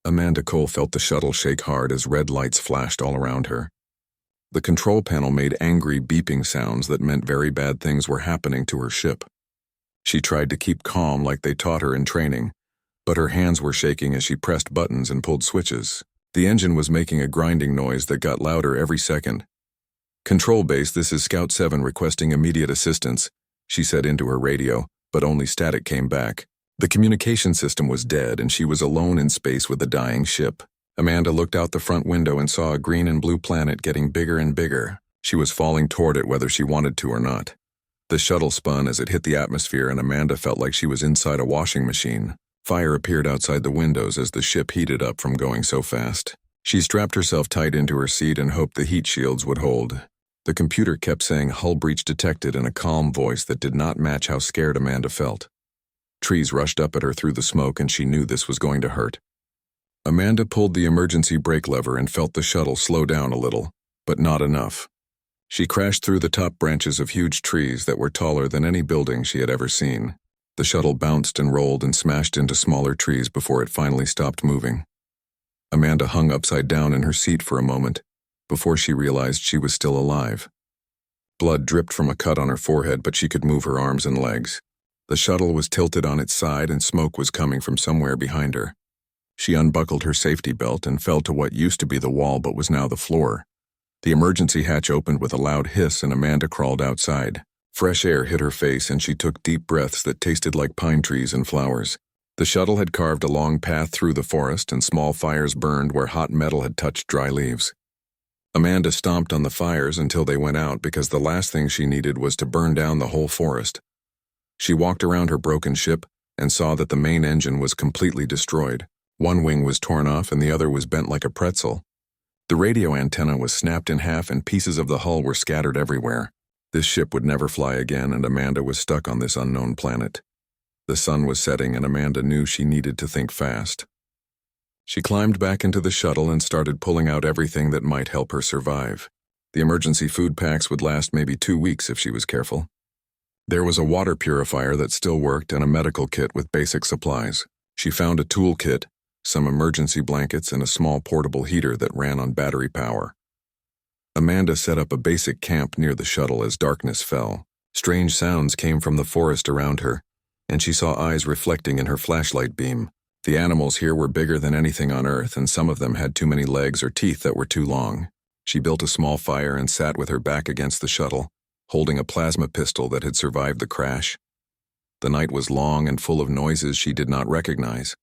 Amanda Cole felt the shuttle shake hard as red lights flashed all around her. The control panel made angry beeping sounds that meant very bad things were happening to her ship. She tried to keep calm like they taught her in training, but her hands were shaking as she pressed buttons and pulled switches. The engine was making a grinding noise that got louder every second. "Control base, this is Scout 7 requesting immediate assistance," she said into her radio, but only static came back. The communication system was dead, and she was alone in space with a dying ship. Amanda looked out the front window and saw a green and blue planet getting bigger and bigger. She was falling toward it whether she wanted to or not. The shuttle spun as it hit the atmosphere, and Amanda felt like she was inside a washing machine. Fire appeared outside the windows as the ship heated up from going so fast. She strapped herself tight into her seat and hoped the heat shields would hold. The computer kept saying hull breach detected in a calm voice that did not match how scared Amanda felt. Trees rushed up at her through the smoke, and she knew this was going to hurt. Amanda pulled the emergency brake lever and felt the shuttle slow down a little, but not enough. She crashed through the top branches of huge trees that were taller than any building she had ever seen. The shuttle bounced and rolled and smashed into smaller trees before it finally stopped moving. Amanda hung upside down in her seat for a moment before she realized she was still alive. Blood dripped from a cut on her forehead, but she could move her arms and legs. The shuttle was tilted on its side, and smoke was coming from somewhere behind her. She unbuckled her safety belt and fell to what used to be the wall but was now the floor. The emergency hatch opened with a loud hiss, and Amanda crawled outside. Fresh air hit her face, and she took deep breaths that tasted like pine trees and flowers. The shuttle had carved a long path through the forest, and small fires burned where hot metal had touched dry leaves. Amanda stomped on the fires until they went out, because the last thing she needed was to burn down the whole forest. She walked around her broken ship and saw that the main engine was completely destroyed. One wing was torn off and the other was bent like a pretzel. The radio antenna was snapped in half and pieces of the hull were scattered everywhere. This ship would never fly again, and Amanda was stuck on this unknown planet. The sun was setting, and Amanda knew she needed to think fast. She climbed back into the shuttle and started pulling out everything that might help her survive. The emergency food packs would last maybe 2 weeks if she was careful. There was a water purifier that still worked and a medical kit with basic supplies. She found a tool kit, some emergency blankets, and a small portable heater that ran on battery power. Amanda set up a basic camp near the shuttle as darkness fell. Strange sounds came from the forest around her, and she saw eyes reflecting in her flashlight beam. The animals here were bigger than anything on Earth, and some of them had too many legs or teeth that were too long. She built a small fire and sat with her back against the shuttle, holding a plasma pistol that had survived the crash. The night was long and full of noises she did not recognize.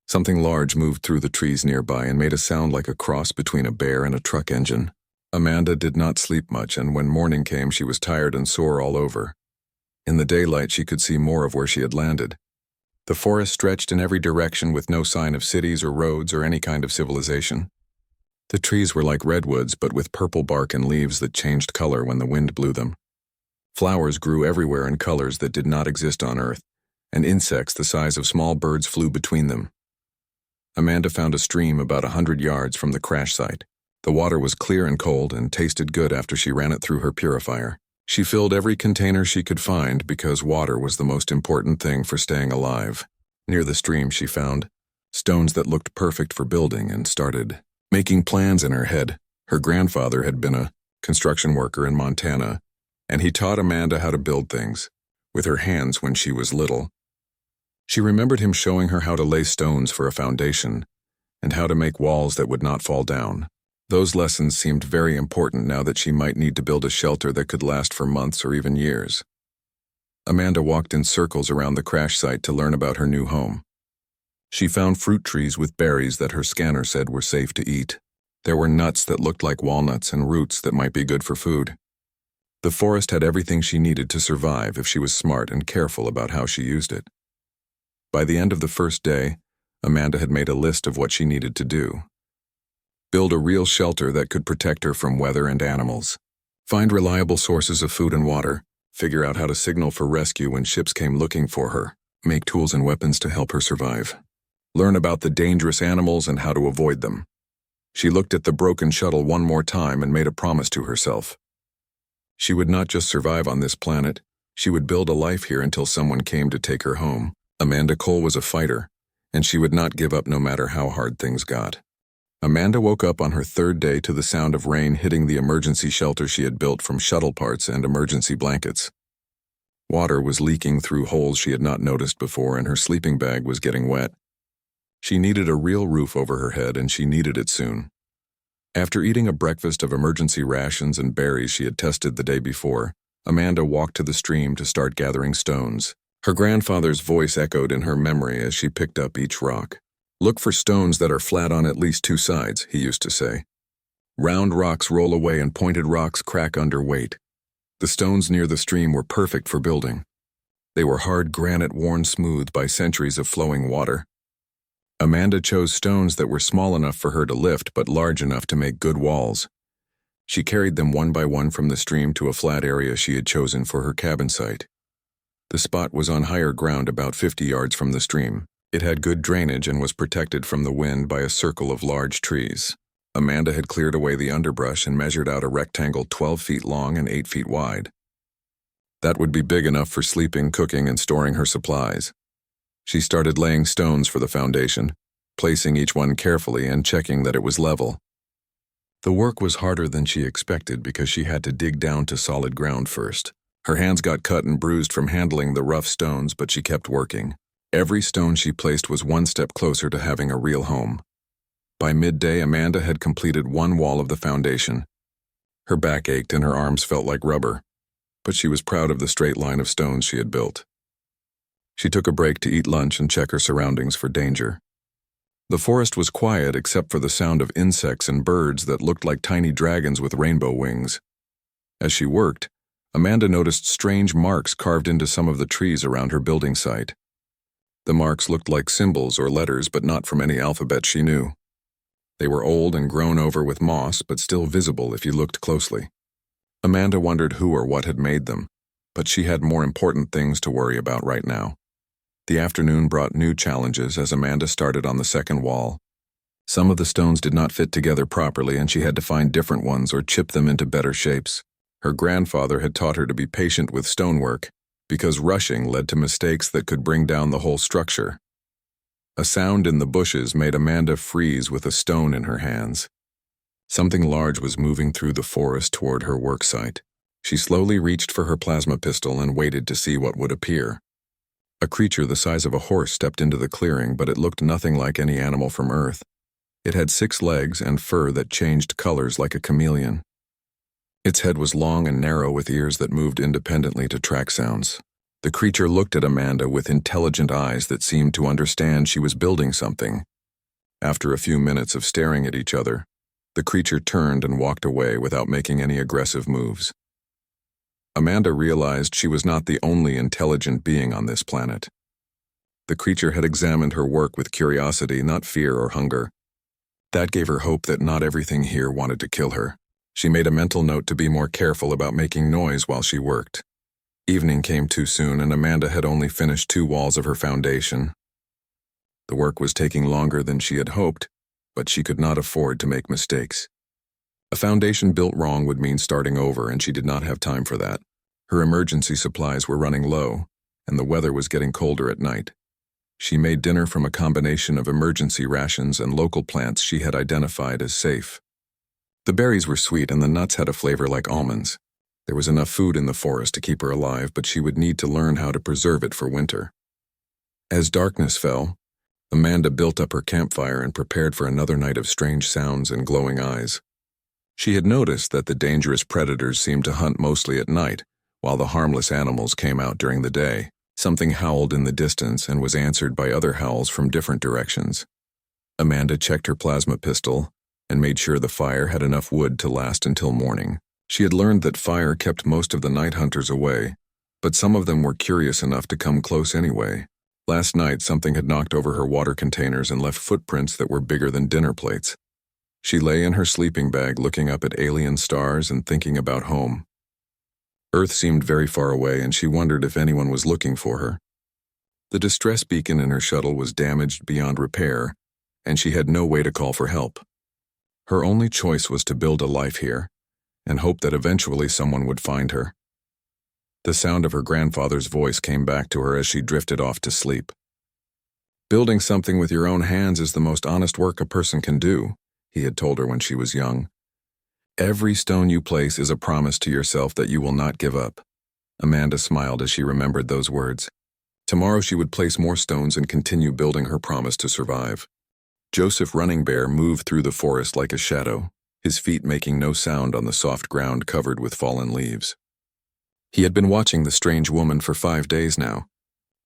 Something large moved through the trees nearby and made a sound like a cross between a bear and a truck engine. Amanda did not sleep much, and when morning came she was tired and sore all over. In the daylight she could see more of where she had landed. The forest stretched in every direction with no sign of cities or roads or any kind of civilization. The trees were like redwoods, but with purple bark and leaves that changed color when the wind blew them. Flowers grew everywhere in colors that did not exist on Earth, and insects the size of small birds flew between them. Amanda found a stream about 100 yards from the crash site. The water was clear and cold and tasted good after she ran it through her purifier. She filled every container she could find because water was the most important thing for staying alive. Near the stream she found stones that looked perfect for building and started making plans in her head. Her grandfather had been a construction worker in Montana, and he taught Amanda how to build things with her hands when she was little. She remembered him showing her how to lay stones for a foundation and how to make walls that would not fall down. Those lessons seemed very important now that she might need to build a shelter that could last for months or even years. Amanda walked in circles around the crash site to learn about her new home. She found fruit trees with berries that her scanner said were safe to eat. There were nuts that looked like walnuts and roots that might be good for food. The forest had everything she needed to survive if she was smart and careful about how she used it. By the end of the first day, Amanda had made a list of what she needed to do. Build a real shelter that could protect her from weather and animals. Find reliable sources of food and water. Figure out how to signal for rescue when ships came looking for her. Make tools and weapons to help her survive. Learn about the dangerous animals and how to avoid them. She looked at the broken shuttle one more time and made a promise to herself. She would not just survive on this planet, she would build a life here until someone came to take her home. Amanda Cole was a fighter, and she would not give up no matter how hard things got. Amanda woke up on her third day to the sound of rain hitting the emergency shelter she had built from shuttle parts and emergency blankets. Water was leaking through holes she had not noticed before, and her sleeping bag was getting wet. She needed a real roof over her head, and she needed it soon. After eating a breakfast of emergency rations and berries she had tested the day before, Amanda walked to the stream to start gathering stones. Her grandfather's voice echoed in her memory as she picked up each rock. "Look for stones that are flat on at least two sides," he used to say. "Round rocks roll away and pointed rocks crack under weight." The stones near the stream were perfect for building. They were hard granite worn smooth by centuries of flowing water. Amanda chose stones that were small enough for her to lift but large enough to make good walls. She carried them one by one from the stream to a flat area she had chosen for her cabin site. The spot was on higher ground about 50 yards from the stream. It had good drainage and was protected from the wind by a circle of large trees. Amanda had cleared away the underbrush and measured out a rectangle 12 feet long and 8 feet wide. That would be big enough for sleeping, cooking, and storing her supplies. She started laying stones for the foundation, placing each one carefully and checking that it was level. The work was harder than she expected because she had to dig down to solid ground first. Her hands got cut and bruised from handling the rough stones, but she kept working. Every stone she placed was one step closer to having a real home. By midday, Amanda had completed one wall of the foundation. Her back ached and her arms felt like rubber, but she was proud of the straight line of stones she had built. She took a break to eat lunch and check her surroundings for danger. The forest was quiet except for the sound of insects and birds that looked like tiny dragons with rainbow wings. As she worked, Amanda noticed strange marks carved into some of the trees around her building site. The marks looked like symbols or letters, but not from any alphabet she knew. They were old and grown over with moss, but still visible if you looked closely. Amanda wondered who or what had made them, but she had more important things to worry about right now. The afternoon brought new challenges as Amanda started on the second wall. Some of the stones did not fit together properly, and she had to find different ones or chip them into better shapes. Her grandfather had taught her to be patient with stonework, because rushing led to mistakes that could bring down the whole structure. A sound in the bushes made Amanda freeze with a stone in her hands. Something large was moving through the forest toward her work site. She slowly reached for her plasma pistol and waited to see what would appear. A creature the size of a horse stepped into the clearing, but it looked nothing like any animal from Earth. It had 6 legs and fur that changed colors like a chameleon. Its head was long and narrow with ears that moved independently to track sounds. The creature looked at Amanda with intelligent eyes that seemed to understand she was building something. After a few minutes of staring at each other, the creature turned and walked away without making any aggressive moves. Amanda realized she was not the only intelligent being on this planet. The creature had examined her work with curiosity, not fear or hunger. That gave her hope that not everything here wanted to kill her. She made a mental note to be more careful about making noise while she worked. Evening came too soon, and Amanda had only finished 2 walls of her foundation. The work was taking longer than she had hoped, but she could not afford to make mistakes. A foundation built wrong would mean starting over, and she did not have time for that. Her emergency supplies were running low, and the weather was getting colder at night. She made dinner from a combination of emergency rations and local plants she had identified as safe. The berries were sweet and the nuts had a flavor like almonds. There was enough food in the forest to keep her alive, but she would need to learn how to preserve it for winter. As darkness fell, Amanda built up her campfire and prepared for another night of strange sounds and glowing eyes. She had noticed that the dangerous predators seemed to hunt mostly at night, while the harmless animals came out during the day. Something howled in the distance and was answered by other howls from different directions. Amanda checked her plasma pistol and made sure the fire had enough wood to last until morning. She had learned that fire kept most of the night hunters away, but some of them were curious enough to come close anyway. Last night, something had knocked over her water containers and left footprints that were bigger than dinner plates. She lay in her sleeping bag looking up at alien stars and thinking about home. Earth seemed very far away, and she wondered if anyone was looking for her. The distress beacon in her shuttle was damaged beyond repair, and she had no way to call for help. Her only choice was to build a life here, and hope that eventually someone would find her. The sound of her grandfather's voice came back to her as she drifted off to sleep. Building something with your own hands is the most honest work a person can do, he had told her when she was young. Every stone you place is a promise to yourself that you will not give up. Amanda smiled as she remembered those words. Tomorrow she would place more stones and continue building her promise to survive. Joseph Running Bear moved through the forest like a shadow, his feet making no sound on the soft ground covered with fallen leaves. He had been watching the strange woman for 5 days now,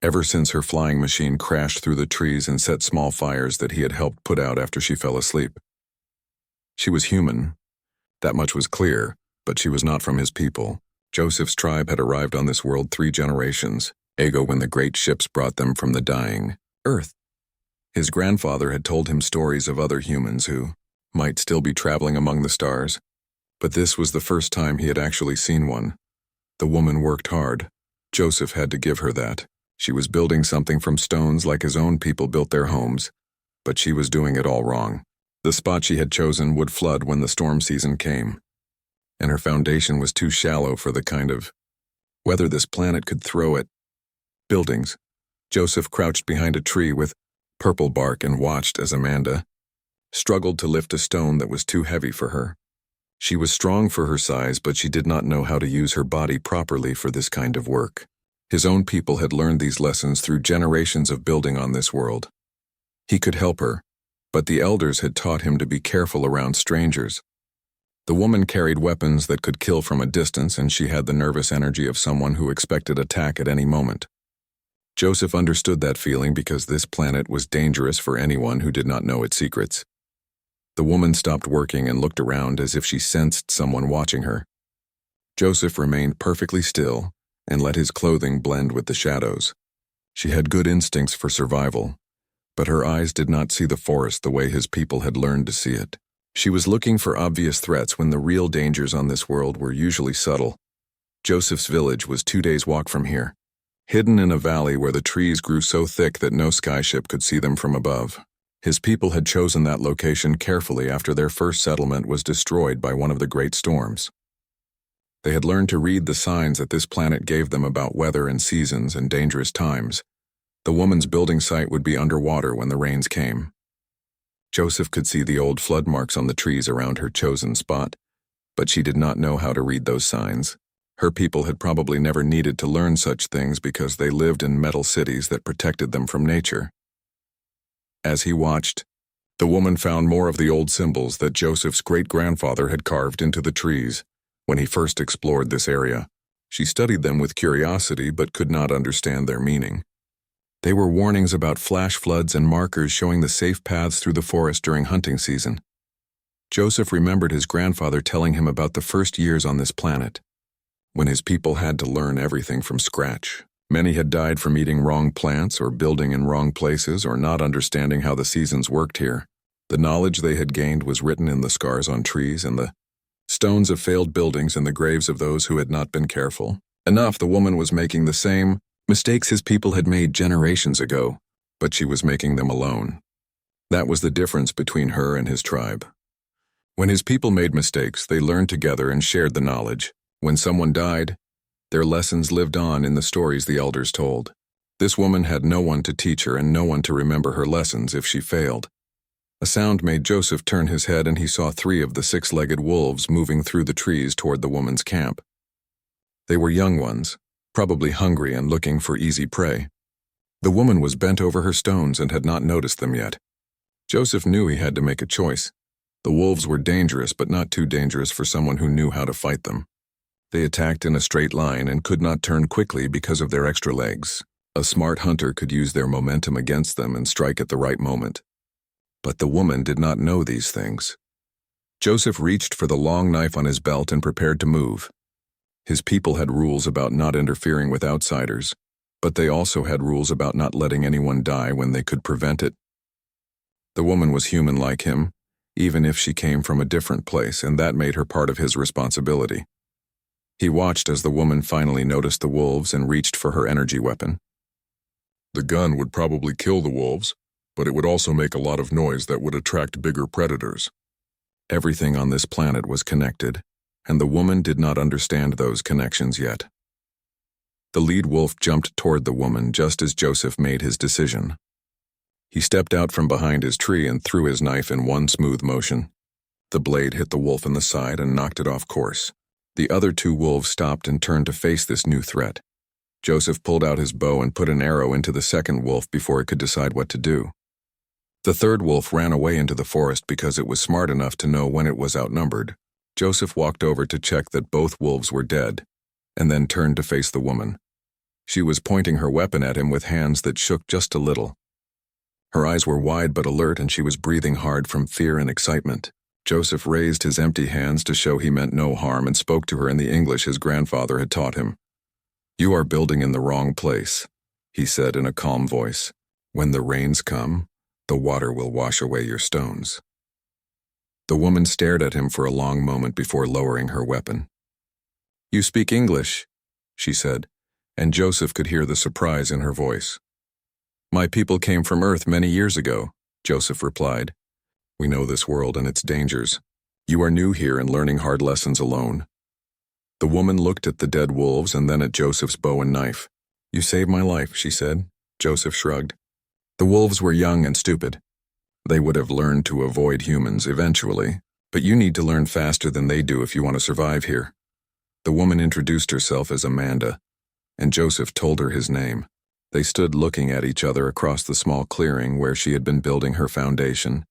ever since her flying machine crashed through the trees and set small fires that he had helped put out after she fell asleep. She was human, that much was clear, but she was not from his people. Joseph's tribe had arrived on this world 3 generations ago when the great ships brought them from the dying earth. His grandfather had told him stories of other humans who might still be traveling among the stars, but this was the first time he had actually seen one. The woman worked hard. Joseph had to give her that. She was building something from stones like his own people built their homes, but she was doing it all wrong. The spot she had chosen would flood when the storm season came, and her foundation was too shallow for the kind of weather this planet could throw at buildings. Joseph crouched behind a tree with purple bark and watched as Amanda struggled to lift a stone that was too heavy for her. She was strong for her size, but she did not know how to use her body properly for this kind of work. His own people had learned these lessons through generations of building on this world. He could help her, but the elders had taught him to be careful around strangers. The woman carried weapons that could kill from a distance, and she had the nervous energy of someone who expected attack at any moment. Joseph understood that feeling because this planet was dangerous for anyone who did not know its secrets. The woman stopped working and looked around as if she sensed someone watching her. Joseph remained perfectly still and let his clothing blend with the shadows. She had good instincts for survival, but her eyes did not see the forest the way his people had learned to see it. She was looking for obvious threats when the real dangers on this world were usually subtle. Joseph's village was 2 days' walk from here, hidden in a valley where the trees grew so thick that no skyship could see them from above. His people had chosen that location carefully after their first settlement was destroyed by one of the great storms. They had learned to read the signs that this planet gave them about weather and seasons and dangerous times. The woman's building site would be underwater when the rains came. Joseph could see the old flood marks on the trees around her chosen spot, but she did not know how to read those signs. Her people had probably never needed to learn such things because they lived in metal cities that protected them from nature. As he watched, the woman found more of the old symbols that Joseph's great-grandfather had carved into the trees when he first explored this area. She studied them with curiosity but could not understand their meaning. They were warnings about flash floods and markers showing the safe paths through the forest during hunting season. Joseph remembered his grandfather telling him about the first years on this planet, when his people had to learn everything from scratch. Many had died from eating wrong plants or building in wrong places or not understanding how the seasons worked here. The knowledge they had gained was written in the scars on trees and the stones of failed buildings and the graves of those who had not been careful. Enough, the woman was making the same mistakes his people had made generations ago, but she was making them alone. That was the difference between her and his tribe. When his people made mistakes, they learned together and shared the knowledge. When someone died, their lessons lived on in the stories the elders told. This woman had no one to teach her and no one to remember her lessons if she failed. A sound made Joseph turn his head, and he saw 3 of the 6-legged wolves moving through the trees toward the woman's camp. They were young ones, probably hungry and looking for easy prey. The woman was bent over her stones and had not noticed them yet. Joseph knew he had to make a choice. The wolves were dangerous, but not too dangerous for someone who knew how to fight them. They attacked in a straight line and could not turn quickly because of their extra legs. A smart hunter could use their momentum against them and strike at the right moment. But the woman did not know these things. Joseph reached for the long knife on his belt and prepared to move. His people had rules about not interfering with outsiders, but they also had rules about not letting anyone die when they could prevent it. The woman was human like him, even if she came from a different place, and that made her part of his responsibility. He watched as the woman finally noticed the wolves and reached for her energy weapon. The gun would probably kill the wolves, but it would also make a lot of noise that would attract bigger predators. Everything on this planet was connected, and the woman did not understand those connections yet. The lead wolf jumped toward the woman just as Joseph made his decision. He stepped out from behind his tree and threw his knife in one smooth motion. The blade hit the wolf in the side and knocked it off course. The other two wolves stopped and turned to face this new threat. Joseph pulled out his bow and put an arrow into the second wolf before it could decide what to do. The third wolf ran away into the forest because it was smart enough to know when it was outnumbered. Joseph walked over to check that both wolves were dead, and then turned to face the woman. She was pointing her weapon at him with hands that shook just a little. Her eyes were wide but alert, and she was breathing hard from fear and excitement. Joseph raised his empty hands to show he meant no harm and spoke to her in the English his grandfather had taught him. "You are building in the wrong place," he said in a calm voice. "When the rains come, the water will wash away your stones." The woman stared at him for a long moment before lowering her weapon. "You speak English," she said, and Joseph could hear the surprise in her voice. "My people came from Earth many years ago," Joseph replied. "We know this world and its dangers. You are new here and learning hard lessons alone." The woman looked at the dead wolves and then at Joseph's bow and knife. "You saved my life," she said. Joseph shrugged. "The wolves were young and stupid. They would have learned to avoid humans eventually, but you need to learn faster than they do if you want to survive here." The woman introduced herself as Amanda, and Joseph told her his name. They stood looking at each other across the small clearing where she had been building her foundation.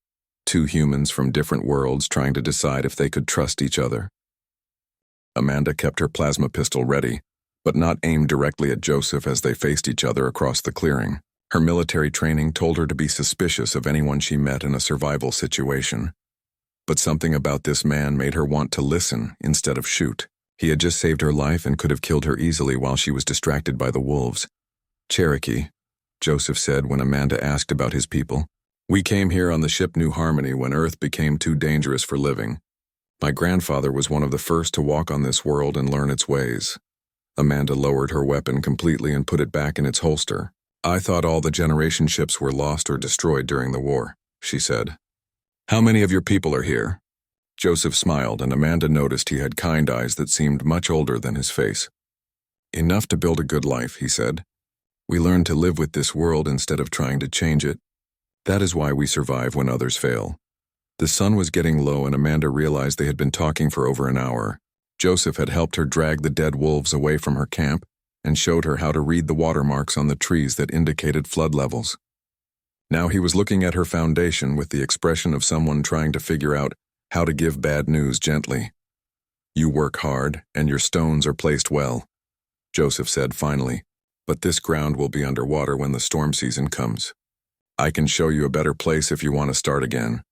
Two humans from different worlds trying to decide if they could trust each other. Amanda kept her plasma pistol ready, but not aimed directly at Joseph as they faced each other across the clearing. Her military training told her to be suspicious of anyone she met in a survival situation. But something about this man made her want to listen instead of shoot. He had just saved her life and could have killed her easily while she was distracted by the wolves. "Cherokee," Joseph said when Amanda asked about his people. "We came here on the ship New Harmony when Earth became too dangerous for living. My grandfather was one of the first to walk on this world and learn its ways." Amanda lowered her weapon completely and put it back in its holster. "I thought all the generation ships were lost or destroyed during the war," she said. "How many of your people are here?" Joseph smiled, and Amanda noticed he had kind eyes that seemed much older than his face. "Enough to build a good life," he said. "We learn to live with this world instead of trying to change it. That is why we survive when others fail." The sun was getting low, and Amanda realized they had been talking for over an hour. Joseph had helped her drag the dead wolves away from her camp and showed her how to read the watermarks on the trees that indicated flood levels. Now he was looking at her foundation with the expression of someone trying to figure out how to give bad news gently. "You work hard, and your stones are placed well," Joseph said finally, "but this ground will be underwater when the storm season comes. I can show you a better place if you want to start again."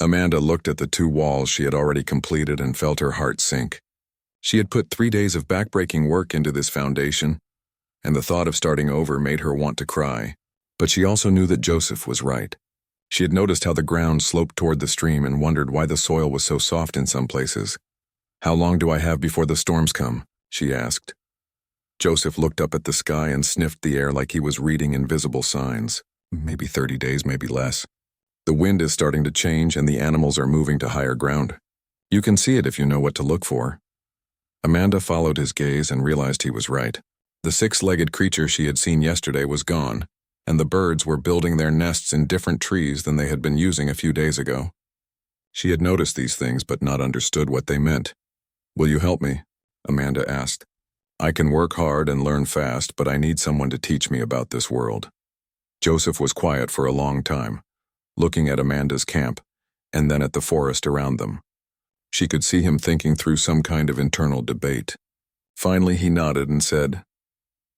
Amanda looked at the two walls she had already completed and felt her heart sink. She had put 3 days of backbreaking work into this foundation, and the thought of starting over made her want to cry. But she also knew that Joseph was right. She had noticed how the ground sloped toward the stream and wondered why the soil was so soft in some places. "How long do I have before the storms come?" she asked. Joseph looked up at the sky and sniffed the air like he was reading invisible signs. "Maybe 30 days, maybe less. The wind is starting to change and the animals are moving to higher ground. You can see it if you know what to look for." Amanda followed his gaze and realized he was right. The 6-legged creature she had seen yesterday was gone, and the birds were building their nests in different trees than they had been using a few days ago. She had noticed these things but not understood what they meant. "Will you help me?" Amanda asked. "I can work hard and learn fast, but I need someone to teach me about this world." Joseph was quiet for a long time, looking at Amanda's camp, and then at the forest around them. She could see him thinking through some kind of internal debate. Finally he nodded and said,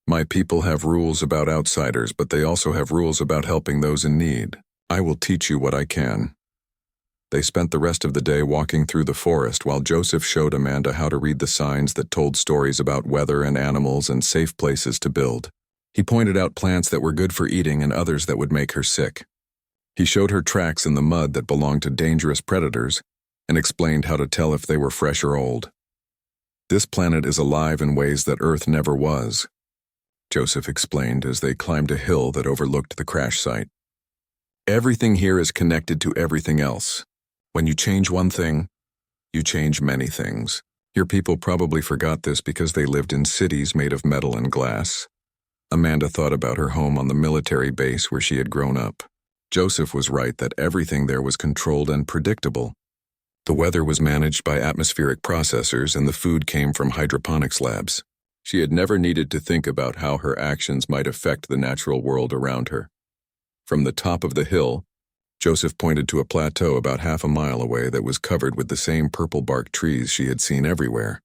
"My people have rules about outsiders, but they also have rules about helping those in need. I will teach you what I can." They spent the rest of the day walking through the forest while Joseph showed Amanda how to read the signs that told stories about weather and animals and safe places to build. He pointed out plants that were good for eating and others that would make her sick. He showed her tracks in the mud that belonged to dangerous predators and explained how to tell if they were fresh or old. "This planet is alive in ways that Earth never was," Joseph explained as they climbed a hill that overlooked the crash site. "Everything here is connected to everything else. When you change one thing, you change many things. Your people probably forgot this because they lived in cities made of metal and glass. Amanda thought about her home on the military base where she had grown up. Joseph was right that everything there was controlled and predictable. The weather was managed by atmospheric processors and the food came from hydroponics labs. She had never needed to think about how her actions might affect the natural world around her. From the top of the hill, Joseph pointed to a plateau about half a mile away that was covered with the same purple-bark trees she had seen everywhere.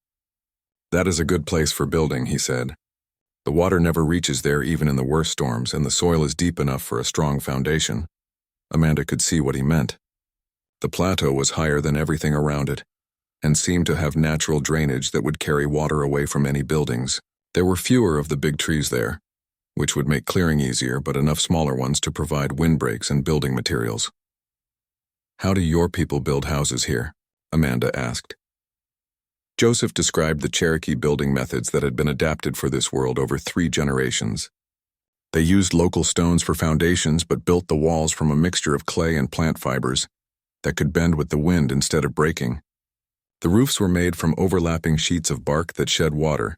"That is a good place for building," he said. "The water never reaches there even in the worst storms, and the soil is deep enough for a strong foundation." Amanda could see what he meant. The plateau was higher than everything around it, and seemed to have natural drainage that would carry water away from any buildings. There were fewer of the big trees there, which would make clearing easier, but enough smaller ones to provide windbreaks and building materials. "How do your people build houses here?" Amanda asked. Joseph described the Cherokee building methods that had been adapted for this world over 3 generations. They used local stones for foundations but built the walls from a mixture of clay and plant fibers that could bend with the wind instead of breaking. The roofs were made from overlapping sheets of bark that shed water,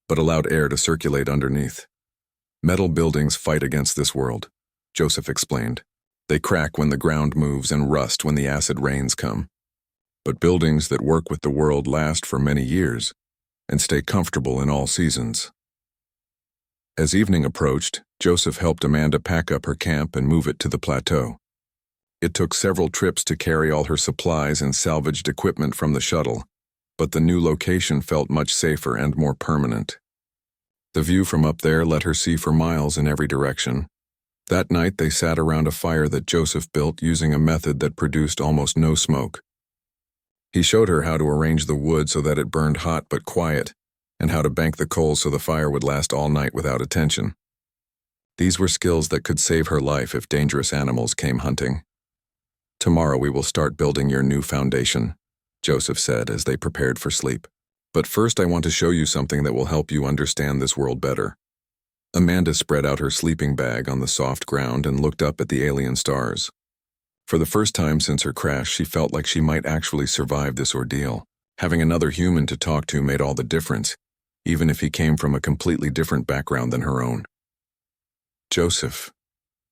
but allowed air to circulate underneath. "Metal buildings fight against this world," Joseph explained. "They crack when the ground moves and rust when the acid rains come. But buildings that work with the world last for many years and stay comfortable in all seasons." As evening approached, Joseph helped Amanda pack up her camp and move it to the plateau. It took several trips to carry all her supplies and salvaged equipment from the shuttle, but the new location felt much safer and more permanent. The view from up there let her see for miles in every direction. That night they sat around a fire that Joseph built using a method that produced almost no smoke. He showed her how to arrange the wood so that it burned hot but quiet, and how to bank the coals so the fire would last all night without attention. These were skills that could save her life if dangerous animals came hunting. "Tomorrow we will start building your new foundation," Joseph said as they prepared for sleep. "But first I want to show you something that will help you understand this world better." Amanda spread out her sleeping bag on the soft ground and looked up at the alien stars. For the first time since her crash, she felt like she might actually survive this ordeal. Having another human to talk to made all the difference, even if he came from a completely different background than her own. "Joseph,"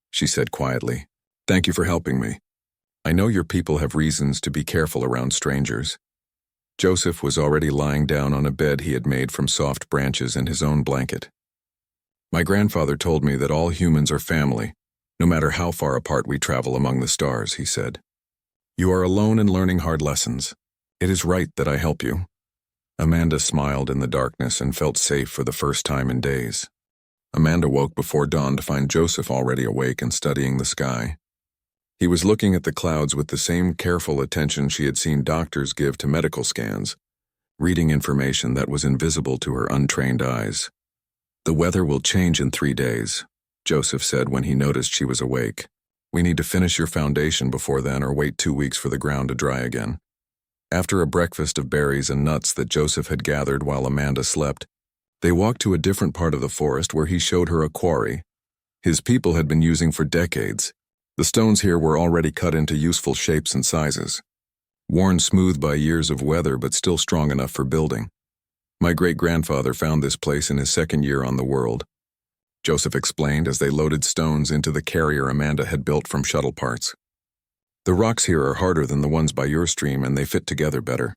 she said quietly, "thank you for helping me. I know your people have reasons to be careful around strangers." Joseph was already lying down on a bed he had made from soft branches and his own blanket. "My grandfather told me that all humans are family, no matter how far apart we travel among the stars," he said. "You are alone in learning hard lessons. It is right that I help you." Amanda smiled in the darkness and felt safe for the first time in days. Amanda woke before dawn to find Joseph already awake and studying the sky. He was looking at the clouds with the same careful attention she had seen doctors give to medical scans, reading information that was invisible to her untrained eyes. "The weather will change in 3 days," Joseph said when he noticed she was awake. "We need to finish your foundation before then or wait 2 weeks for the ground to dry again." After a breakfast of berries and nuts that Joseph had gathered while Amanda slept, they walked to a different part of the forest where he showed her a quarry his people had been using for decades. The stones here were already cut into useful shapes and sizes, worn smooth by years of weather but still strong enough for building. "My great-grandfather found this place in his 2nd year on the world," Joseph explained as they loaded stones into the carrier Amanda had built from shuttle parts. "The rocks here are harder than the ones by your stream and they fit together better.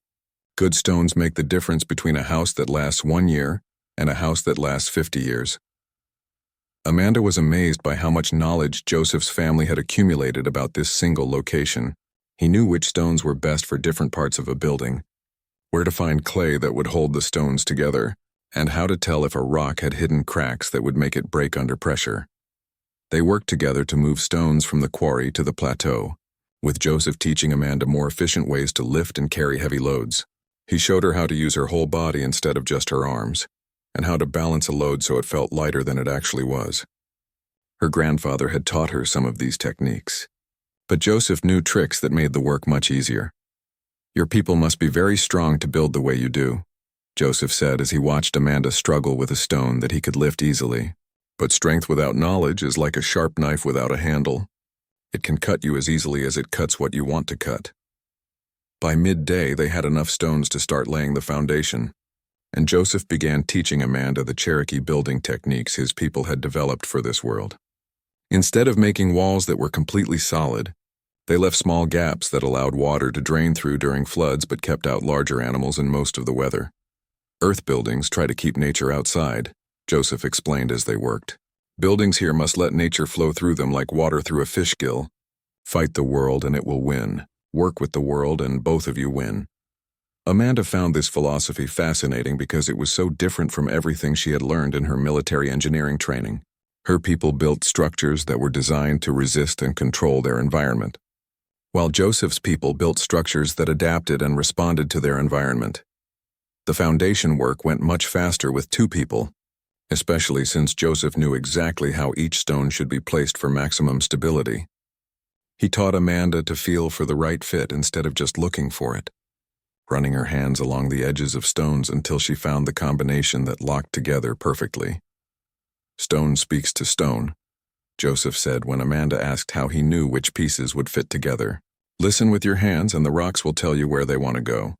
Good stones make the difference between a house that lasts 1 year and a house that lasts 50 years. Amanda was amazed by how much knowledge Joseph's family had accumulated about this single location. He knew which stones were best for different parts of a building, where to find clay that would hold the stones together, and how to tell if a rock had hidden cracks that would make it break under pressure. They worked together to move stones from the quarry to the plateau, with Joseph teaching Amanda more efficient ways to lift and carry heavy loads. He showed her how to use her whole body instead of just her arms, and how to balance a load so it felt lighter than it actually was. Her grandfather had taught her some of these techniques, but Joseph knew tricks that made the work much easier. "Your people must be very strong to build the way you do," Joseph said as he watched Amanda struggle with a stone that he could lift easily. "But strength without knowledge is like a sharp knife without a handle. It can cut you as easily as it cuts what you want to cut." By midday, they had enough stones to start laying the foundation, and Joseph began teaching Amanda the Cherokee building techniques his people had developed for this world. Instead of making walls that were completely solid, they left small gaps that allowed water to drain through during floods but kept out larger animals in most of the weather. Earth buildings try to keep nature outside, Joseph explained as they worked. Buildings here must let nature flow through them like water through a fish gill. Fight the world and it will win. Work with the world and both of you win. Amanda found this philosophy fascinating because it was so different from everything she had learned in her military engineering training. Her people built structures that were designed to resist and control their environment, while Joseph's people built structures that adapted and responded to their environment. The foundation work went much faster with two people, especially since Joseph knew exactly how each stone should be placed for maximum stability. He taught Amanda to feel for the right fit instead of just looking for it, running her hands along the edges of stones until she found the combination that locked together perfectly. "Stone speaks to stone," Joseph said when Amanda asked how he knew which pieces would fit together. "Listen with your hands and the rocks will tell you where they want to go."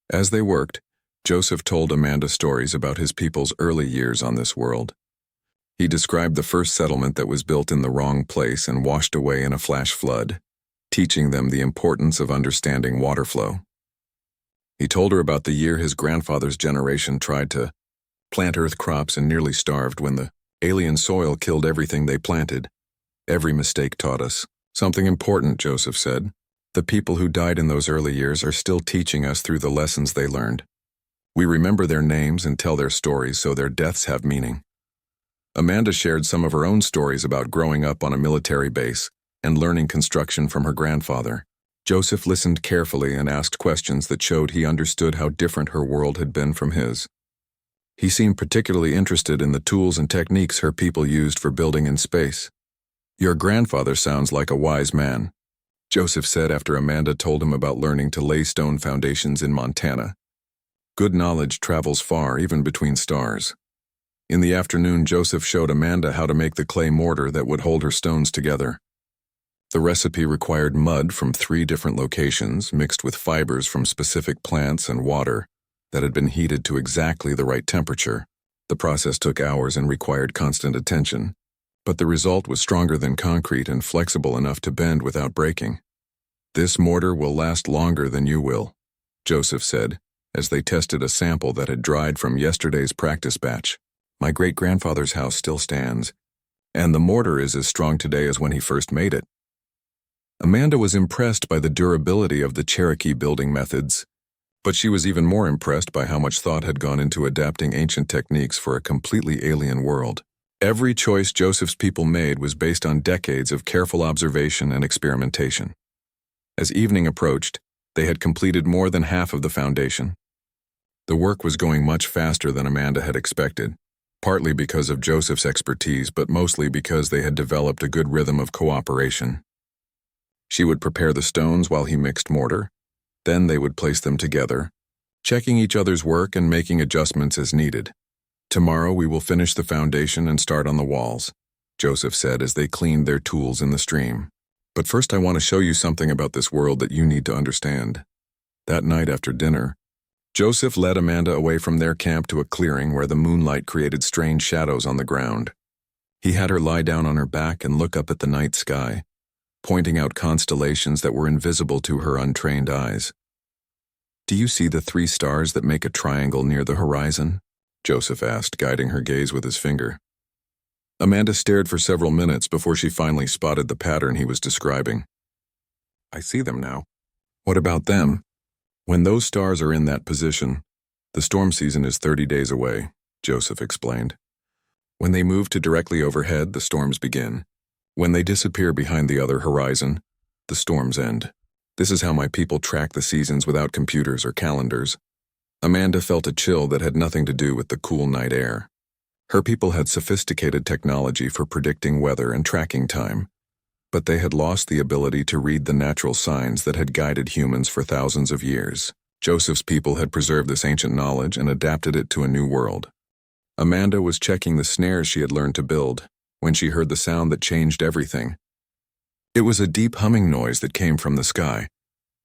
As they worked, Joseph told Amanda stories about his people's early years on this world. He described the first settlement that was built in the wrong place and washed away in a flash flood, teaching them the importance of understanding water flow. He told her about the year his grandfather's generation tried to plant earth crops and nearly starved when the alien soil killed everything they planted. "Every mistake taught us something important," Joseph said. "The people who died in those early years are still teaching us through the lessons they learned. We remember their names and tell their stories so their deaths have meaning." Amanda shared some of her own stories about growing up on a military base and learning construction from her grandfather. Joseph listened carefully and asked questions that showed he understood how different her world had been from his. He seemed particularly interested in the tools and techniques her people used for building in space. "Your grandfather sounds like a wise man," Joseph said after Amanda told him about learning to lay stone foundations in Montana. "Good knowledge travels far, even between stars." In the afternoon, Joseph showed Amanda how to make the clay mortar that would hold her stones together. The recipe required mud from 3 different locations, mixed with fibers from specific plants and water that had been heated to exactly the right temperature. The process took hours and required constant attention, but the result was stronger than concrete and flexible enough to bend without breaking. "This mortar will last longer than you will," Joseph said, as they tested a sample that had dried from yesterday's practice batch. "My great-grandfather's house still stands, and the mortar is as strong today as when he first made it." Amanda was impressed by the durability of the Cherokee building methods, but she was even more impressed by how much thought had gone into adapting ancient techniques for a completely alien world. Every choice Joseph's people made was based on decades of careful observation and experimentation. As evening approached, they had completed more than half of the foundation. The work was going much faster than Amanda had expected, partly because of Joseph's expertise, but mostly because they had developed a good rhythm of cooperation. She would prepare the stones while he mixed mortar. Then they would place them together, checking each other's work and making adjustments as needed. "Tomorrow we will finish the foundation and start on the walls," Joseph said as they cleaned their tools in the stream. "But first I want to show you something about this world that you need to understand." That night after dinner, Joseph led Amanda away from their camp to a clearing where the moonlight created strange shadows on the ground. He had her lie down on her back and look up at the night sky, pointing out constellations that were invisible to her untrained eyes. "Do you see the 3 stars that make a triangle near the horizon?" Joseph asked, guiding her gaze with his finger. Amanda stared for several minutes before she finally spotted the pattern he was describing. "I see them now." "What about them?" "When those stars are in that position, the storm season is 30 days away," Joseph explained. "When they move to directly overhead, the storms begin. When they disappear behind the other horizon, the storms end. This is how my people track the seasons without computers or calendars." Amanda felt a chill that had nothing to do with the cool night air. Her people had sophisticated technology for predicting weather and tracking time, but they had lost the ability to read the natural signs that had guided humans for thousands of years. Joseph's people had preserved this ancient knowledge and adapted it to a new world. Amanda was checking the snares she had learned to build when she heard the sound that changed everything. It was a deep humming noise that came from the sky,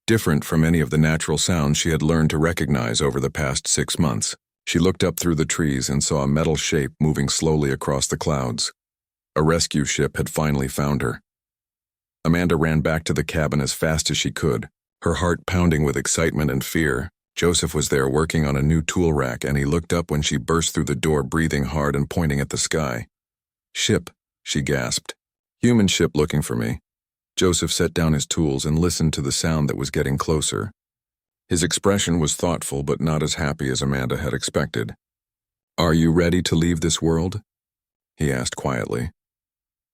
different from any of the natural sounds she had learned to recognize over the past 6 months. She looked up through the trees and saw a metal shape moving slowly across the clouds. A rescue ship had finally found her. Amanda ran back to the cabin as fast as she could, her heart pounding with excitement and fear. Joseph was there working on a new tool rack, and he looked up when she burst through the door, breathing hard and pointing at the sky. "Ship," she gasped. "Human ship looking for me." Joseph set down his tools and listened to the sound that was getting closer. His expression was thoughtful but not as happy as Amanda had expected. "Are you ready to leave this world?" he asked quietly.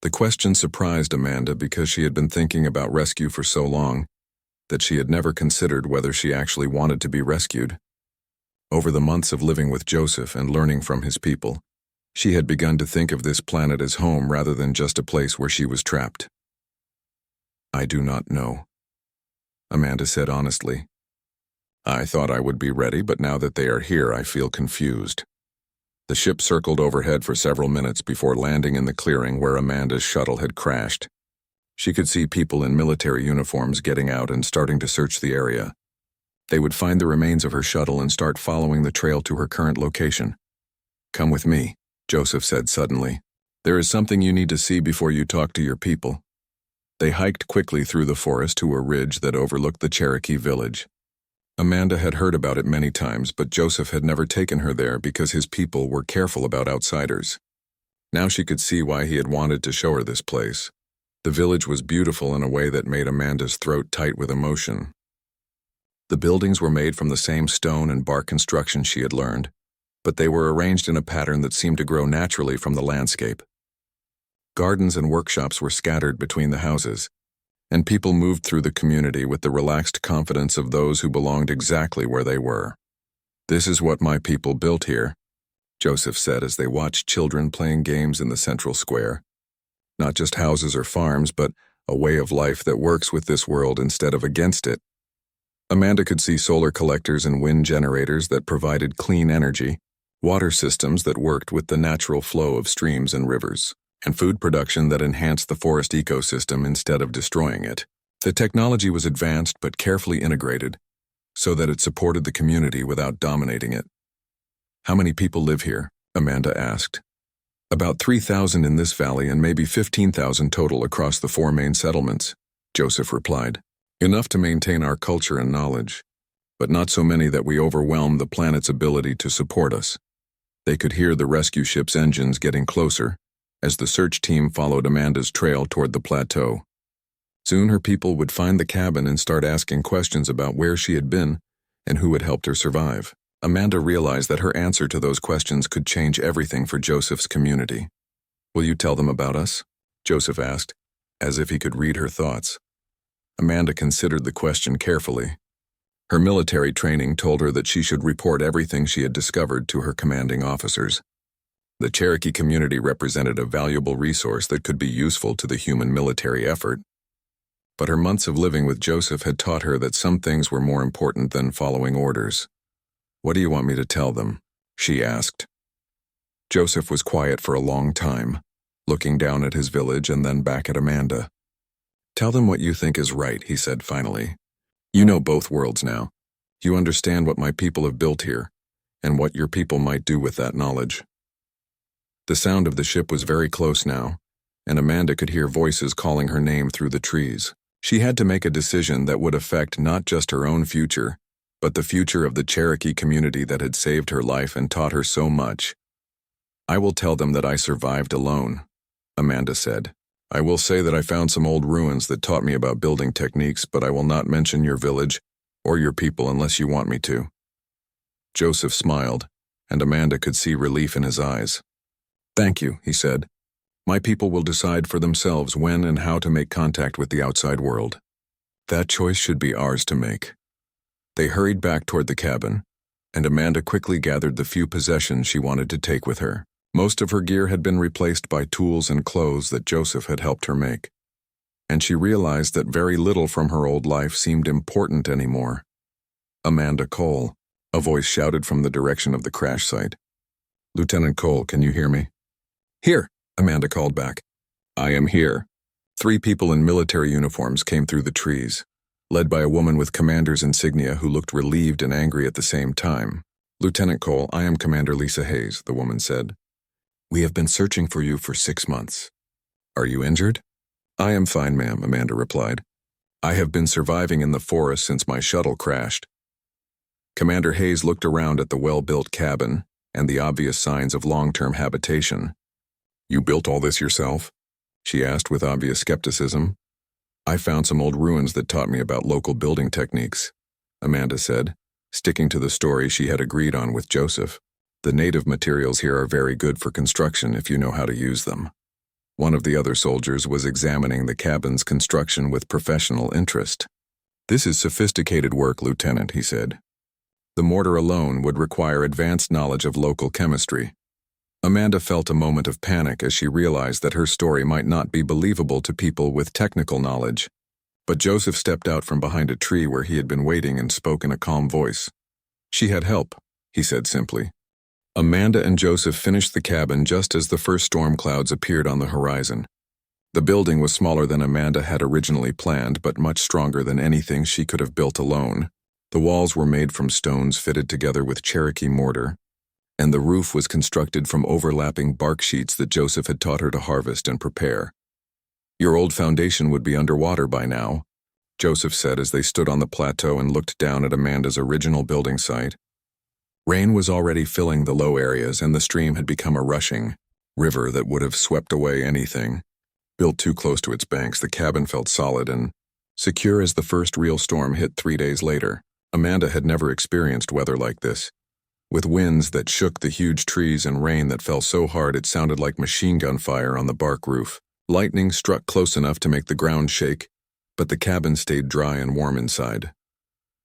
The question surprised Amanda because she had been thinking about rescue for so long that she had never considered whether she actually wanted to be rescued. Over the months of living with Joseph and learning from his people, she had begun to think of this planet as home rather than just a place where she was trapped. "I do not know," Amanda said honestly. "I thought I would be ready, but now that they are here, I feel confused." The ship circled overhead for several minutes before landing in the clearing where Amanda's shuttle had crashed. She could see people in military uniforms getting out and starting to search the area. They would find the remains of her shuttle and start following the trail to her current location. "Come with me," Joseph said suddenly. "There is something you need to see before you talk to your people." They hiked quickly through the forest to a ridge that overlooked the Cherokee village. Amanda had heard about it many times, but Joseph had never taken her there because his people were careful about outsiders. Now she could see why he had wanted to show her this place. The village was beautiful in a way that made Amanda's throat tight with emotion. The buildings were made from the same stone and bark construction she had learned, but they were arranged in a pattern that seemed to grow naturally from the landscape. Gardens and workshops were scattered between the houses, and people moved through the community with the relaxed confidence of those who belonged exactly where they were. "This is what my people built here," Joseph said as they watched children playing games in the central square. "Not just houses or farms, but a way of life that works with this world instead of against it." Amanda could see solar collectors and wind generators that provided clean energy, water systems that worked with the natural flow of streams and rivers, and food production that enhanced the forest ecosystem instead of destroying it. The technology was advanced but carefully integrated, so that it supported the community without dominating it. "How many people live here?" Amanda asked. "About 3,000 in this valley and maybe 15,000 total across the 4 main settlements," Joseph replied. "Enough to maintain our culture and knowledge, but not so many that we overwhelm the planet's ability to support us." They could hear the rescue ship's engines getting closer as the search team followed Amanda's trail toward the plateau. Soon her people would find the cabin and start asking questions about where she had been and who had helped her survive. Amanda realized that her answer to those questions could change everything for Joseph's community. "Will you tell them about us?" Joseph asked, as if he could read her thoughts. Amanda considered the question carefully. Her military training told her that she should report everything she had discovered to her commanding officers. The Cherokee community represented a valuable resource that could be useful to the human military effort. But her months of living with Joseph had taught her that some things were more important than following orders. "What do you want me to tell them?" she asked. Joseph was quiet for a long time, looking down at his village and then back at Amanda. "Tell them what you think is right," he said finally. "You know both worlds now. You understand what my people have built here, and what your people might do with that knowledge." The sound of the ship was very close now, and Amanda could hear voices calling her name through the trees. She had to make a decision that would affect not just her own future, but the future of the Cherokee community that had saved her life and taught her so much. "I will tell them that I survived alone," Amanda said. "I will say that I found some old ruins that taught me about building techniques, but I will not mention your village or your people unless you want me to." Joseph smiled, and Amanda could see relief in his eyes. "Thank you," he said. "My people will decide for themselves when and how to make contact with the outside world. That choice should be ours to make." They hurried back toward the cabin, and Amanda quickly gathered the few possessions she wanted to take with her. Most of her gear had been replaced by tools and clothes that Joseph had helped her make, and she realized that very little from her old life seemed important anymore. "Amanda Cole," a voice shouted from the direction of the crash site. "Lieutenant Cole, can you hear me?" "Here," Amanda called back. "I am here." 3 people in military uniforms came through the trees, led by a woman with commander's insignia who looked relieved and angry at the same time. Lieutenant Cole, I am Commander Lisa Hayes, the woman said. We have been searching for you for 6 months. Are you injured? I am fine, ma'am, Amanda replied. I have been surviving in the forest since my shuttle crashed. Commander Hayes looked around at the well-built cabin and the obvious signs of long-term habitation. You built all this yourself? She asked with obvious skepticism. I found some old ruins that taught me about local building techniques, Amanda said, sticking to the story she had agreed on with Joseph. The native materials here are very good for construction if you know how to use them. One of the other soldiers was examining the cabin's construction with professional interest. This is sophisticated work, Lieutenant, he said. The mortar alone would require advanced knowledge of local chemistry. Amanda felt a moment of panic as she realized that her story might not be believable to people with technical knowledge. But Joseph stepped out from behind a tree where he had been waiting and spoke in a calm voice. She had help, he said simply. Amanda and Joseph finished the cabin just as the first storm clouds appeared on the horizon. The building was smaller than Amanda had originally planned, but much stronger than anything she could have built alone. The walls were made from stones fitted together with Cherokee mortar, and the roof was constructed from overlapping bark sheets that Joseph had taught her to harvest and prepare. Your old foundation would be underwater by now, Joseph said as they stood on the plateau and looked down at Amanda's original building site. Rain was already filling the low areas, and the stream had become a rushing river that would have swept away anything. Built too close to its banks, the cabin felt solid and secure as the first real storm hit 3 days later. Amanda had never experienced weather like this, with winds that shook the huge trees and rain that fell so hard it sounded like machine gun fire on the bark roof. Lightning struck close enough to make the ground shake, but the cabin stayed dry and warm inside.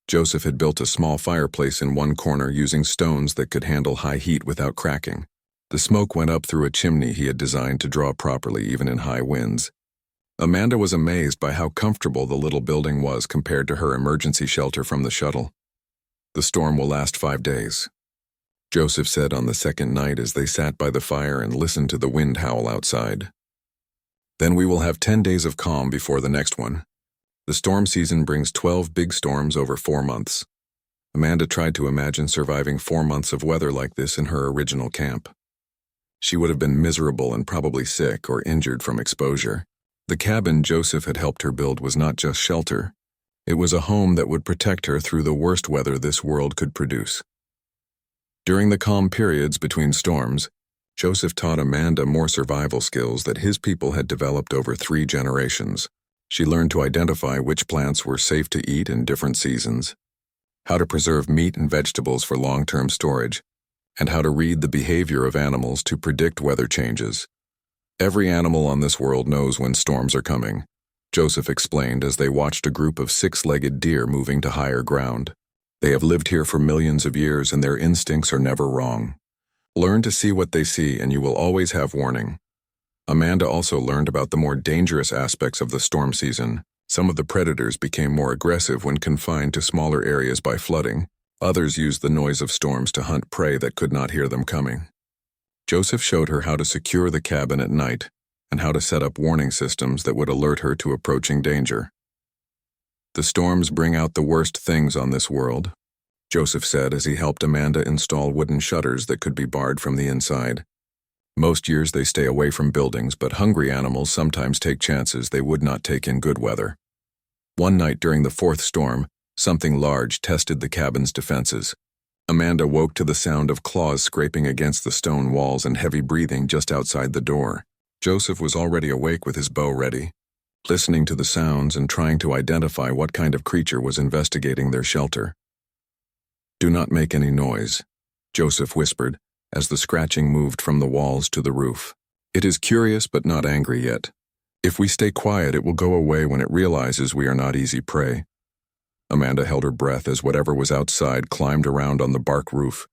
Joseph had built a small fireplace in one corner using stones that could handle high heat without cracking. The smoke went up through a chimney he had designed to draw properly even in high winds. Amanda was amazed by how comfortable the little building was compared to her emergency shelter from the shuttle. The storm will last 5 days, Joseph said on the second night as they sat by the fire and listened to the wind howl outside. Then we will have 10 days of calm before the next one. The storm season brings 12 big storms over 4 months. Amanda tried to imagine surviving 4 months of weather like this in her original camp. She would have been miserable and probably sick or injured from exposure. The cabin Joseph had helped her build was not just shelter. It was a home that would protect her through the worst weather this world could produce. During the calm periods between storms, Joseph taught Amanda more survival skills that his people had developed over 3 generations. She learned to identify which plants were safe to eat in different seasons, how to preserve meat and vegetables for long-term storage, and how to read the behavior of animals to predict weather changes. Every animal on this world knows when storms are coming, Joseph explained as they watched a group of 6-legged deer moving to higher ground. They have lived here for millions of years and their instincts are never wrong. Learn to see what they see and you will always have warning. Amanda also learned about the more dangerous aspects of the storm season. Some of the predators became more aggressive when confined to smaller areas by flooding. Others used the noise of storms to hunt prey that could not hear them coming. Joseph showed her how to secure the cabin at night and how to set up warning systems that would alert her to approaching danger. The storms bring out the worst things on this world, Joseph said as he helped Amanda install wooden shutters that could be barred from the inside. Most years they stay away from buildings, but hungry animals sometimes take chances they would not take in good weather. One night during the 4th storm, something large tested the cabin's defenses. Amanda woke to the sound of claws scraping against the stone walls and heavy breathing just outside the door. Joseph was already awake with his bow ready, listening to the sounds and trying to identify what kind of creature was investigating their shelter. "Do not make any noise," Joseph whispered, as the scratching moved from the walls to the roof. "It is curious but not angry yet. If we stay quiet, it will go away when it realizes we are not easy prey." Amanda held her breath as whatever was outside climbed around on the bark roof,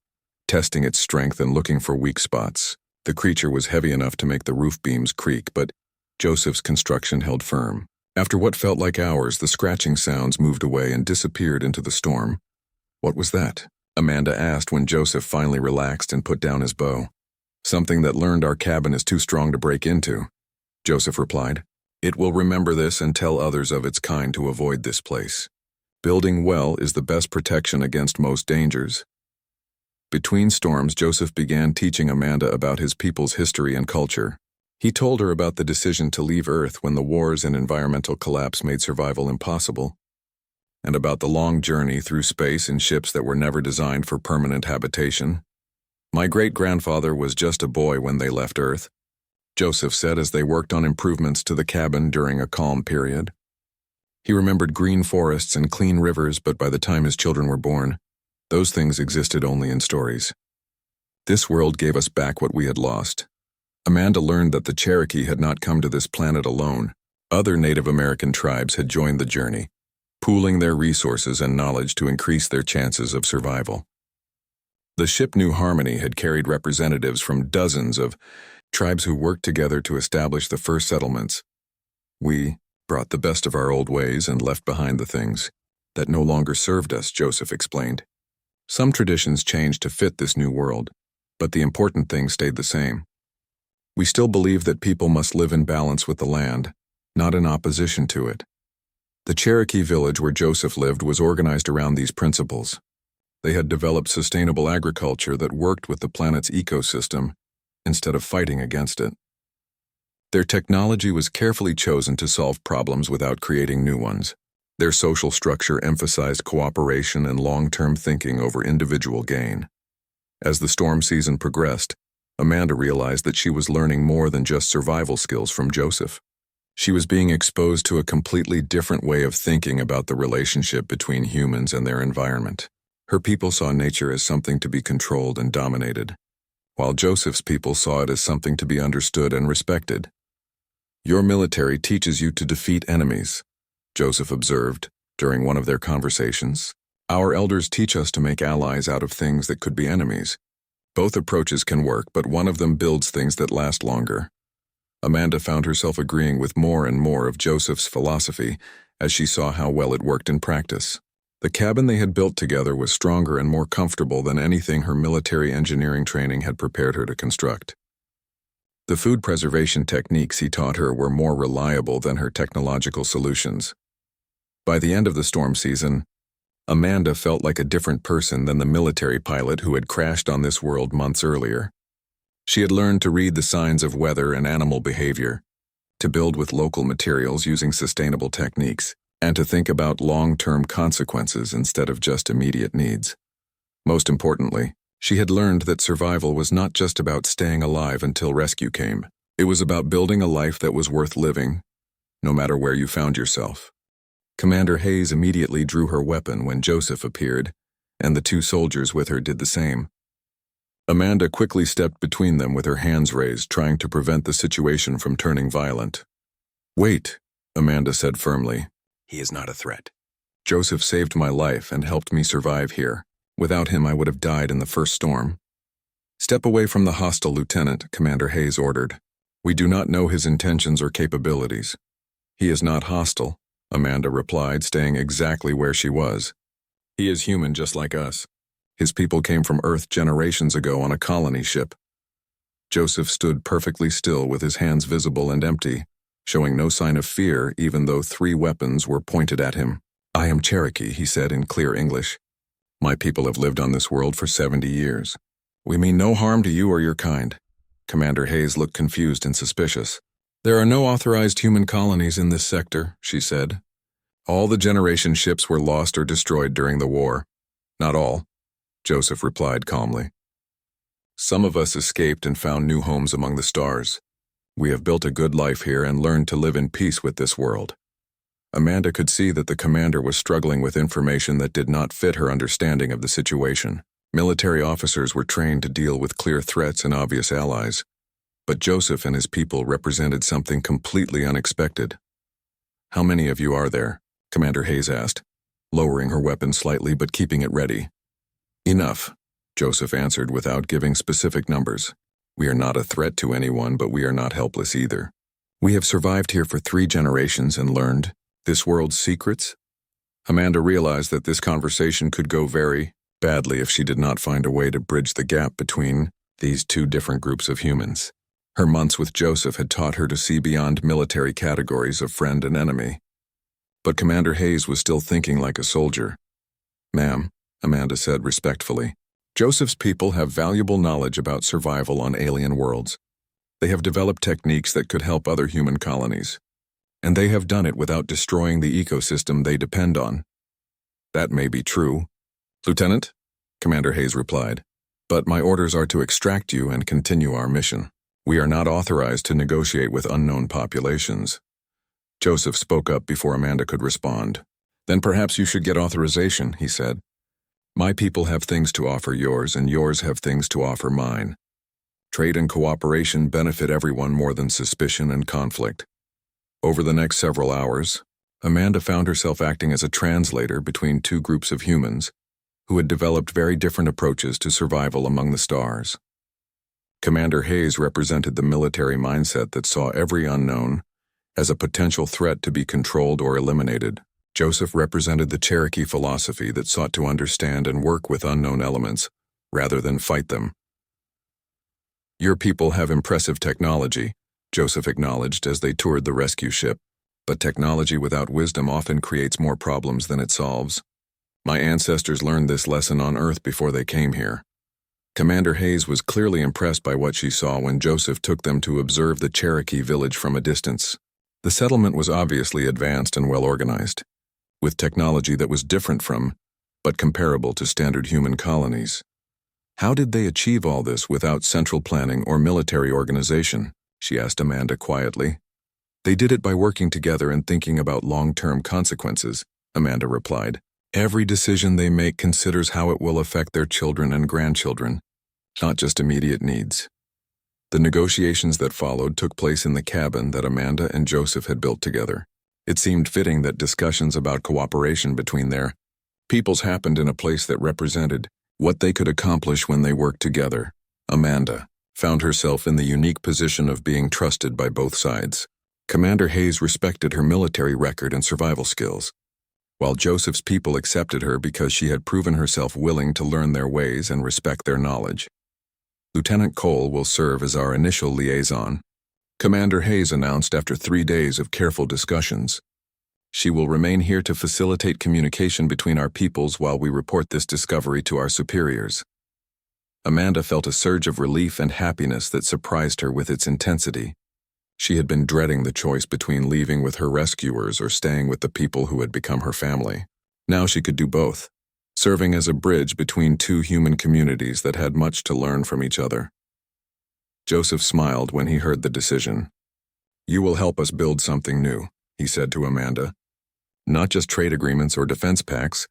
testing its strength and looking for weak spots. The creature was heavy enough to make the roof beams creak, but Joseph's construction held firm. After what felt like hours, the scratching sounds moved away and disappeared into the storm. "What was that?" Amanda asked when Joseph finally relaxed and put down his bow. "Something that learned our cabin is too strong to break into," Joseph replied. "It will remember this and tell others of its kind to avoid this place. Building well is the best protection against most dangers." Between storms, Joseph began teaching Amanda about his people's history and culture. He told her about the decision to leave Earth when the wars and environmental collapse made survival impossible, and about the long journey through space in ships that were never designed for permanent habitation. My great-grandfather was just a boy when they left Earth, Joseph said as they worked on improvements to the cabin during a calm period. He remembered green forests and clean rivers, but by the time his children were born, those things existed only in stories. This world gave us back what we had lost. Amanda learned that the Cherokee had not come to this planet alone. Other Native American tribes had joined the journey, pooling their resources and knowledge to increase their chances of survival. The ship New Harmony had carried representatives from dozens of tribes who worked together to establish the first settlements. We brought the best of our old ways and left behind the things that no longer served us, Joseph explained. Some traditions changed to fit this new world, but the important thing stayed the same. We still believe that people must live in balance with the land, not in opposition to it. The Cherokee village where Joseph lived was organized around these principles. They had developed sustainable agriculture that worked with the planet's ecosystem instead of fighting against it. Their technology was carefully chosen to solve problems without creating new ones. Their social structure emphasized cooperation and long-term thinking over individual gain. As the storm season progressed, Amanda realized that she was learning more than just survival skills from Joseph. She was being exposed to a completely different way of thinking about the relationship between humans and their environment. Her people saw nature as something to be controlled and dominated, while Joseph's people saw it as something to be understood and respected. "Your military teaches you to defeat enemies," Joseph observed during one of their conversations. "Our elders teach us to make allies out of things that could be enemies. Both approaches can work, but one of them builds things that last longer." Amanda found herself agreeing with more and more of Joseph's philosophy as she saw how well it worked in practice. The cabin they had built together was stronger and more comfortable than anything her military engineering training had prepared her to construct. The food preservation techniques he taught her were more reliable than her technological solutions. By the end of the storm season, Amanda felt like a different person than the military pilot who had crashed on this world months earlier. She had learned to read the signs of weather and animal behavior, to build with local materials using sustainable techniques, and to think about long-term consequences instead of just immediate needs. Most importantly, she had learned that survival was not just about staying alive until rescue came. It was about building a life that was worth living, no matter where you found yourself. Commander Hayes immediately drew her weapon when Joseph appeared, and the two soldiers with her did the same. Amanda quickly stepped between them with her hands raised, trying to prevent the situation from turning violent. "Wait," Amanda said firmly. "He is not a threat. Joseph saved my life and helped me survive here. Without him, I would have died in the first storm." "Step away from the hostile lieutenant," Commander Hayes ordered. "We do not know his intentions or capabilities." "He is not hostile," Amanda replied, staying exactly where she was. "He is human just like us. His people came from Earth generations ago on a colony ship." Joseph stood perfectly still with his hands visible and empty, showing no sign of fear even though 3 weapons were pointed at him. "I am Cherokee," he said in clear English. "My people have lived on this world for 70 years. We mean no harm to you or your kind." Commander Hayes looked confused and suspicious. "There are no authorized human colonies in this sector," she said. "All the generation ships were lost or destroyed during the war." "Not all," Joseph replied calmly. "Some of us escaped and found new homes among the stars. We have built a good life here and learned to live in peace with this world." Amanda could see that the commander was struggling with information that did not fit her understanding of the situation. Military officers were trained to deal with clear threats and obvious allies, but Joseph and his people represented something completely unexpected. "How many of you are there?" Commander Hayes asked, lowering her weapon slightly but keeping it ready. "Enough," Joseph answered without giving specific numbers. "We are not a threat to anyone, but we are not helpless either. We have survived here for 3 generations and learned this world's secrets." Amanda realized that this conversation could go very badly if she did not find a way to bridge the gap between these 2 different groups of humans. Her months with Joseph had taught her to see beyond military categories of friend and enemy. But Commander Hayes was still thinking like a soldier. "Ma'am," Amanda said respectfully, Joseph's people have valuable knowledge about survival on alien worlds. They have developed techniques that could help other human colonies. And they have done it without destroying the ecosystem they depend on. That may be true, Lieutenant, Commander Hayes replied, but my orders are to extract you and continue our mission. We are not authorized to negotiate with unknown populations. Joseph spoke up before Amanda could respond. Then perhaps you should get authorization, he said. My people have things to offer yours, and yours have things to offer mine. Trade and cooperation benefit everyone more than suspicion and conflict. Over the next several hours, Amanda found herself acting as a translator between two groups of humans who had developed very different approaches to survival among the stars. Commander Hayes represented the military mindset that saw every unknown as a potential threat to be controlled or eliminated. Joseph represented the Cherokee philosophy that sought to understand and work with unknown elements rather than fight them. Your people have impressive technology, Joseph acknowledged as they toured the rescue ship, but technology without wisdom often creates more problems than it solves. My ancestors learned this lesson on Earth before they came here. Commander Hayes was clearly impressed by what she saw when Joseph took them to observe the Cherokee village from a distance. The settlement was obviously advanced and well organized, with technology that was different from, but comparable to standard human colonies. How did they achieve all this without central planning or military organization? She asked Amanda quietly. They did it by working together and thinking about long-term consequences, Amanda replied. Every decision they make considers how it will affect their children and grandchildren, not just immediate needs. The negotiations that followed took place in the cabin that Amanda and Joseph had built together. It seemed fitting that discussions about cooperation between their peoples happened in a place that represented what they could accomplish when they worked together. Amanda found herself in the unique position of being trusted by both sides. Commander Hayes respected her military record and survival skills, while Joseph's people accepted her because she had proven herself willing to learn their ways and respect their knowledge. Lieutenant Cole will serve as our initial liaison, Commander Hayes announced after 3 days of careful discussions. She will remain here to facilitate communication between our peoples while we report this discovery to our superiors. Amanda felt a surge of relief and happiness that surprised her with its intensity. She had been dreading the choice between leaving with her rescuers or staying with the people who had become her family. Now she could do both, serving as a bridge between two human communities that had much to learn from each other. Joseph smiled when he heard the decision. You will help us build something new, he said to Amanda. Not just trade agreements or defense pacts,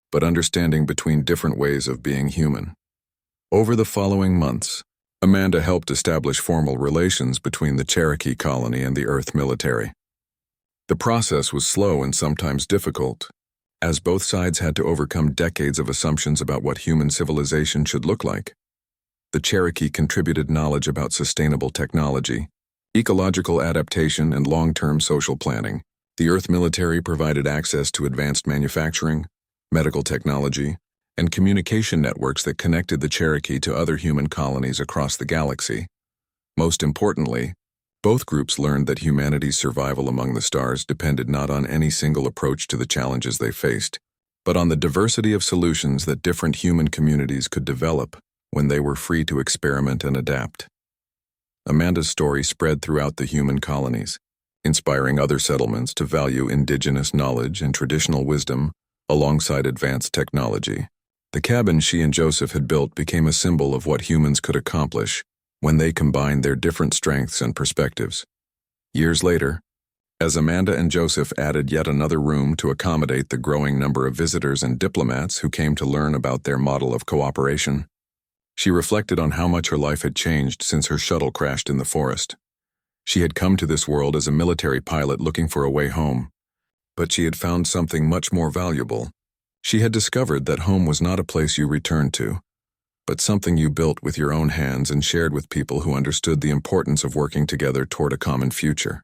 but understanding between different ways of being human. Over the following months, Amanda helped establish formal relations between the Cherokee colony and the Earth military. The process was slow and sometimes difficult, as both sides had to overcome decades of assumptions about what human civilization should look like. The Cherokee contributed knowledge about sustainable technology, ecological adaptation, and long-term social planning. The Earth military provided access to advanced manufacturing, medical technology, and communication networks that connected the Cherokee to other human colonies across the galaxy. Most importantly, both groups learned that humanity's survival among the stars depended not on any single approach to the challenges they faced, but on the diversity of solutions that different human communities could develop when they were free to experiment and adapt. Amanda's story spread throughout the human colonies, inspiring other settlements to value indigenous knowledge and traditional wisdom alongside advanced technology. The cabin she and Joseph had built became a symbol of what humans could accomplish when they combined their different strengths and perspectives. Years later, as Amanda and Joseph added yet another room to accommodate the growing number of visitors and diplomats who came to learn about their model of cooperation, she reflected on how much her life had changed since her shuttle crashed in the forest. She had come to this world as a military pilot looking for a way home, but she had found something much more valuable. She had discovered that home was not a place you returned to, but something you built with your own hands and shared with people who understood the importance of working together toward a common future.